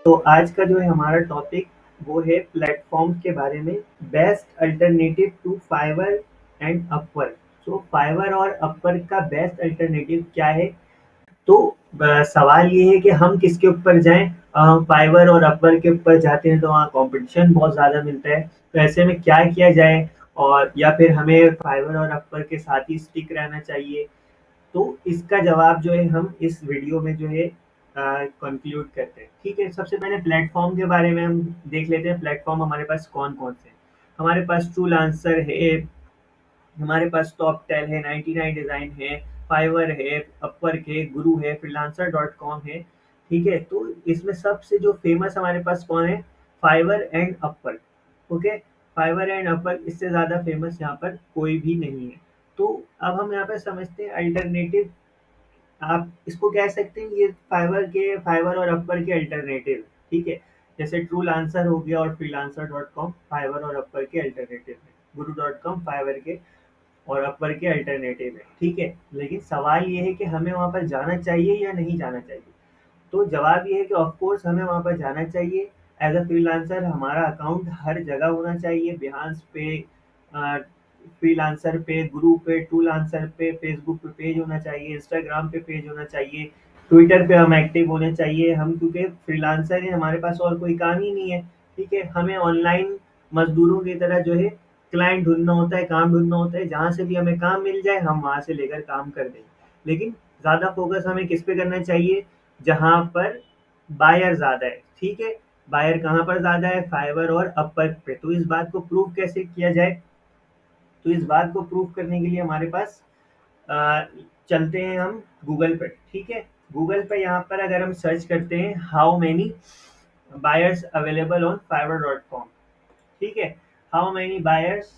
तो आज का जो है हमारा टॉपिक वो है प्लेटफॉर्म के बारे में, best alternative to Fiverr and Upwork. So Fiverr और अपवर्क का बेस्ट अल्टरनेटिव क्या है? तो सवाल ये है कि हम किसके ऊपर जाएं। हम फाइवर और अपवर्क के ऊपर जाते हैं तो वहाँ कंपटीशन बहुत ज़्यादा मिलता है। तो ऐसे में क्या किया जाए, और या फिर हमें फाइवर और अपवर्क के साथ ही स्टिक रहना चाहिए? तो इसका जवाब जो है हम इस वीडियो में जो है कंक्लूड करते हैं। ठीक है, सबसे पहले प्लेटफॉर्म के बारे में हम देख लेते हैं। प्लेटफॉर्म हमारे पास कौन कौन से हैं। हमारे पास ट्रू आंसर है, हमारे पास टॉप 10 है, 99 डिज़ाइन है, फाइवर है, अपवर्क है, गुरु है, फ्रीलांसर डॉट कॉम है। ठीक है, तो इसमें सबसे जो फेमस हमारे पास कौन है? Fiverr and Upwork. Okay, Fiverr and Upwork, इससे ज़्यादा फेमस यहाँ पर कोई भी नहीं है। तो अब हम यहाँ पर समझते हैं अल्टरनेटिव। आप इसको कह सकते हैं ये फाइवर और अपवर के अल्टरनेटिव। ठीक है, जैसे ट्रू आंसर हो गया और फ्रीलांसर डॉट कॉम फाइवर और अपवर के अल्टरनेटिव है, गुरु डॉट कॉम फाइवर के और अपवर के अल्टरनेटिव है। ठीक है, लेकिन सवाल ये है कि हमें वहाँ पर जाना चाहिए या नहीं जाना चाहिए। तो जवाब ये है कि ऑफ कोर्स हमें वहाँ पर जाना चाहिए। एज अ फ्रीलांसर हमारा अकाउंट हर जगह होना चाहिए, बिहांस पे, फ्रीलांसर पे, गुरु पे, टूल आंसर पे, फेसबुक पे पेज होना चाहिए, इंस्टाग्राम पे पेज होना चाहिए, ट्विटर पे हम एक्टिव होने चाहिए। हम क्योंकि फ्रीलांसर है, हमारे पास और कोई काम ही नहीं है। ठीक है, हमें ऑनलाइन मजदूरों की तरह जो है क्लाइंट ढूंढना होता है, काम ढूंढना होता है। जहाँ से भी हमें काम मिल जाए हम वहाँ से लेकर काम कर देंगे। लेकिन ज़्यादा फोकस हमें किस पे करना चाहिए? जहाँ पर बायर ज़्यादा है। ठीक है, बायर कहाँ पर ज़्यादा है? फाइवर और अपवर्क पे। तो इस बात को प्रूव कैसे किया जाए? तो इस बात को प्रूव करने के लिए हमारे पास अ, चलते हैं हम गूगल पर। ठीक है, गूगल पे यहाँ पर अगर हम सर्च करते हैं how many buyers available on Fiverr dot com. ठीक है, हाउ मैनी बायर्स,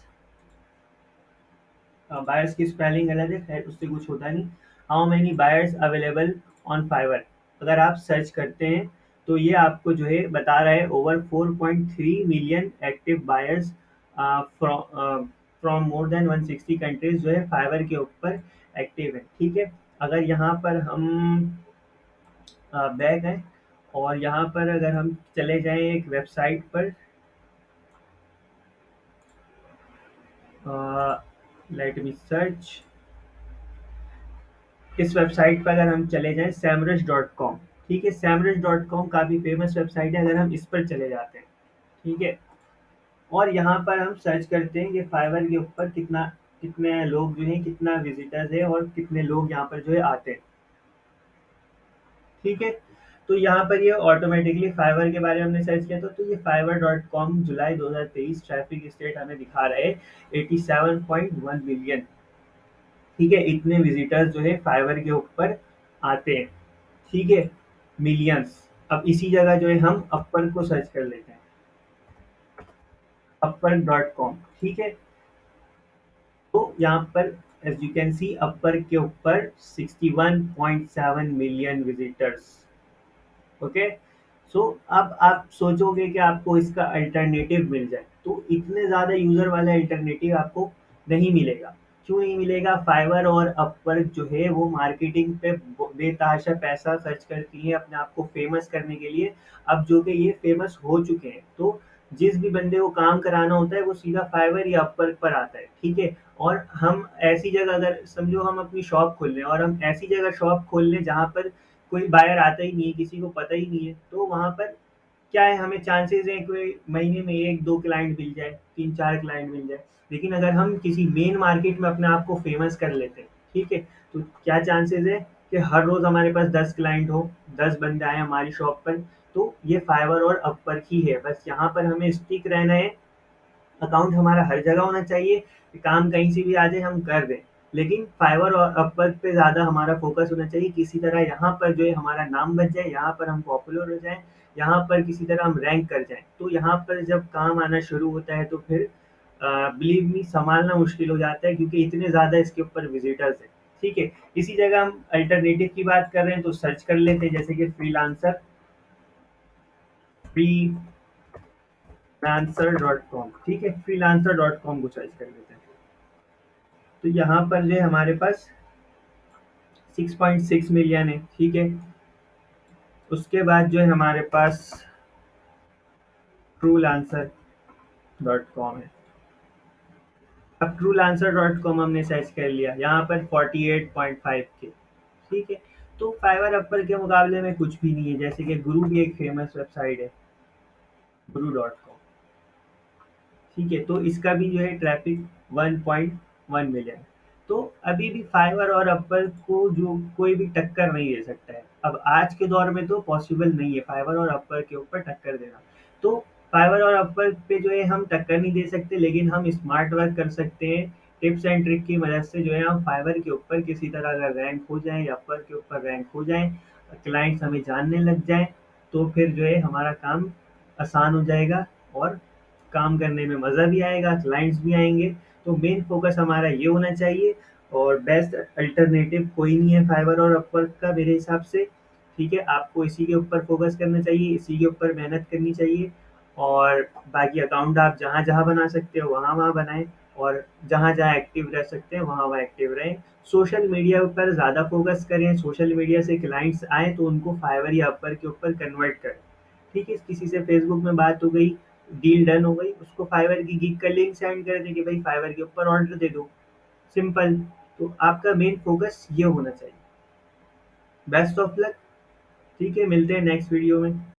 बायर्स की स्पेलिंग अलग है, खैर उससे कुछ होता नहीं। How many buyers available on Fiverr, अगर आप सर्च करते हैं तो ये आपको जो है बता रहा है over 4.3 million active buyers from more than 160 countries जो है फाइवर के ऊपर एक्टिव है। ठीक है, अगर यहाँ पर हम बैक हैं और यहाँ पर अगर हम चले जाएं एक वेबसाइट पर, लेट मी सर्च। इस वेबसाइट पर अगर हम चले जाएं सैमरश डॉट कॉम। ठीक है, सैमरश डॉट कॉम काफ़ी फेमस वेबसाइट है, अगर हम इस पर चले जाते हैं। ठीक है, और यहाँ पर हम सर्च करते हैं कि फाइवर के ऊपर कितना, कितने लोग जो हैं, कितना विजिटर्स है और कितने लोग यहाँ पर जो है आते हैं। ठीक है, तो यहाँ पर ये ऑटोमेटिकली फाइवर के बारे में हमने सर्च किया था, तो ये फाइवर डॉट कॉम जुलाई 2023 ट्रैफिक स्टेट हमें दिखा रहा है 87.1 मिलियन। ठीक है, इतने विजिटर्स जो है फाइवर के ऊपर आते हैं। ठीक है, मिलियंस। अब इसी जगह जो है हम अपर को सर्च कर लेते हैं, अपर डॉट कॉम। ठीक है, तो यहाँ पर एज यू कैन सी अपर के ऊपर 61.7 मिलियन विजिटर्स। ओके, सो अब आप सोचोगे कि आपको इसका अल्टरनेटिव मिल जाए, तो इतने ज़्यादा यूज़र वाला अल्टरनेटिव आपको नहीं मिलेगा। क्यों नहीं मिलेगा? फाइवर और अपवर्क जो है वो मार्केटिंग पे बेतहाशा पैसा खर्च करती है अपने आप को फेमस करने के लिए। अब जो कि ये फेमस हो चुके हैं, तो जिस भी बंदे को काम कराना होता है वो सीधा फाइवर या अपवर्क पर आता है। ठीक है, और हम ऐसी जगह, अगर समझो हम अपनी शॉप खोल लें और हम ऐसी जगह शॉप खोल लें जहाँ पर कोई बायर आता ही नहीं है, किसी को पता ही नहीं है, तो वहाँ पर क्या है, हमें चांसेस हैं कोई महीने में 1-2 क्लाइंट मिल जाए, 3-4 क्लाइंट मिल जाए। लेकिन अगर हम किसी मेन मार्केट में अपने आप को फेमस कर लेते हैं, ठीक है, तो क्या चांसेस है कि हर रोज़ हमारे पास 10 क्लाइंट हो, 10 बंदे आए हमारी शॉप पर। तो ये फाइवर और अपवर्क ही है, बस यहाँ पर हमें स्टिक रहना है। अकाउंट हमारा हर जगह होना चाहिए, कि काम कहीं से भी आ जाए हम कर दें। लेकिन फाइवर और अपवर्क पे ज़्यादा हमारा फोकस होना चाहिए, किसी तरह यहाँ पर जो है हमारा नाम बच जाए, यहाँ पर हम पॉपुलर हो जाएं, यहाँ पर किसी तरह हम रैंक कर जाएं। तो यहाँ पर जब काम आना शुरू होता है तो फिर बिलीव मी संभालना मुश्किल हो जाता है, क्योंकि इतने ज़्यादा इसके ऊपर विजिटर्स हैं। ठीक है, इसी जगह हम अल्टरनेटिव की बात कर रहे हैं तो सर्च कर लेते हैं, जैसे कि फ्रीलांसर.com। ठीक है, फ्रीलांसर.com को सर्च कर लेते हैं। तो यहाँ पर जो है हमारे पास 6.6 मिलियन है। ठीक है, उसके बाद जो है हमारे पास truelancer.com है। अब truelancer.com हमने सर्च कर लिया, यहाँ पर 48.5 के, ठीक है। तो फाइवर अपर के मुकाबले में कुछ भी नहीं है। जैसे कि गुरु भी एक फेमस वेबसाइट है, guru.com, ठीक है। तो इसका भी जो है ट्रैफिक 1.1 मिलियन। तो अभी भी फाइवर और अपर को जो कोई भी टक्कर नहीं दे सकता है। अब आज के दौर में तो पॉसिबल नहीं है फाइवर और अपर के ऊपर टक्कर देना। तो फाइवर और अपर पे जो है हम टक्कर नहीं दे सकते, लेकिन हम स्मार्ट वर्क कर सकते हैं। टिप्स एंड ट्रिक की मदद से जो है हम फाइवर के ऊपर किसी तरह अगर रैंक हो जाए या अपर के ऊपर रैंक हो जाए, क्लाइंट्स हमें जानने लग जाए, तो फिर जो है हमारा काम आसान हो जाएगा और काम करने में मज़ा भी आएगा, क्लाइंट्स भी आएँगे। तो मेन फ़ोकस हमारा ये होना चाहिए। और बेस्ट अल्टरनेटिव कोई नहीं है फाइवर और अपवर्क का मेरे हिसाब से, ठीक है। आपको इसी के ऊपर फ़ोकस करना चाहिए, इसी के ऊपर मेहनत करनी चाहिए। और बाकी अकाउंट आप जहाँ-जहाँ बना सकते हो वहाँ-वहाँ बनाएँ, और जहाँ-जहाँ एक्टिव रह सकते हैं वहाँ-वहाँ एक्टिव रहें। सोशल मीडिया पर ज़्यादा फ़ोकस करें, सोशल मीडिया से क्लाइंट्स आएँ तो उनको फाइवर या अपवर्क के ऊपर कन्वर्ट करें। ठीक है, किसी से फेसबुक में बात हो गई, डील डन हो गई, उसको फाइवर की गिग का लिंक सेंड कर दें कि भाई फाइवर के ऊपर ऑर्डर दे दो, सिंपल। तो आपका मेन फोकस ये होना चाहिए। Best of luck. ठीक है, मिलते हैं नेक्स्ट वीडियो में।